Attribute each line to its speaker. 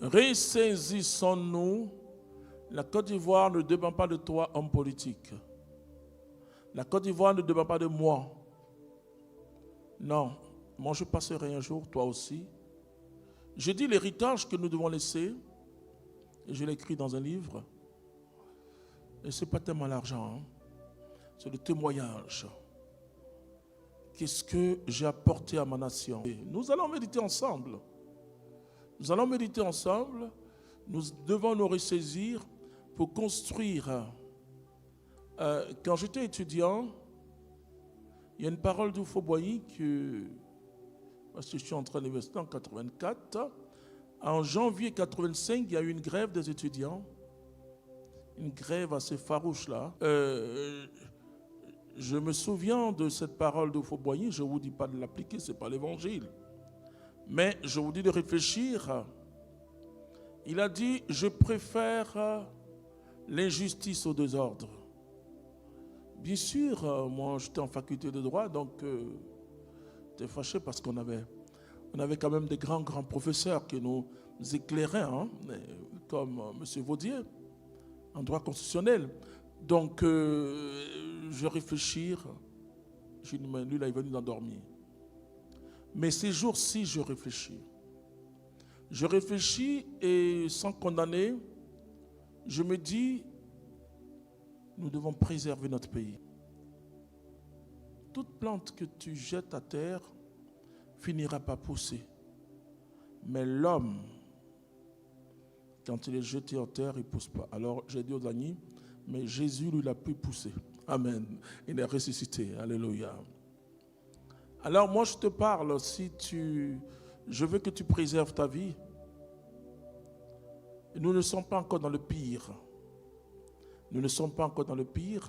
Speaker 1: Ressaisissons-nous. La Côte d'Ivoire ne dépend pas de toi, homme politique. La Côte d'Ivoire ne dépend pas de moi. Non, moi je passerai un jour, toi aussi. Je dis l'héritage que nous devons laisser, et je l'ai écrit dans un livre, et ce n'est pas tellement l'argent, hein. C'est le témoignage. Qu'est-ce que j'ai apporté à ma nation? Et nous allons méditer ensemble. Nous allons méditer ensemble. Nous devons nous ressaisir pour construire. Quand j'étais étudiant, il y a une parole d'Oufo-Boigny que, parce que je suis entré à l'université en 84, en janvier 85, il y a eu une grève des étudiants, une grève assez farouche là. Je me souviens de cette parole d'Oufo-Boigny, je ne vous dis pas de l'appliquer, ce n'est pas l'évangile, mais je vous dis de réfléchir. Il a dit, je préfère l'injustice au désordre. Bien sûr, moi j'étais en faculté de droit, donc j'étais fâché parce qu'on avait quand même des grands professeurs qui nous éclairaient, hein, comme M. Vaudier, en droit constitutionnel. Donc je réfléchis, lui là il est venu d'endormir. Mais ces jours-ci je réfléchis. Je réfléchis et sans condamner, je me dis, nous devons préserver notre pays. Toute plante que tu jettes à terre finira par pousser. Mais l'homme, quand il est jeté en terre, il ne pousse pas. Alors j'ai dit aux amis, mais Jésus lui l'a pu pousser. Amen. Il est ressuscité. Alléluia. Alors moi je te parle, je veux que tu préserves ta vie. Nous ne sommes pas encore dans le pire. Nous ne sommes pas encore dans le pire.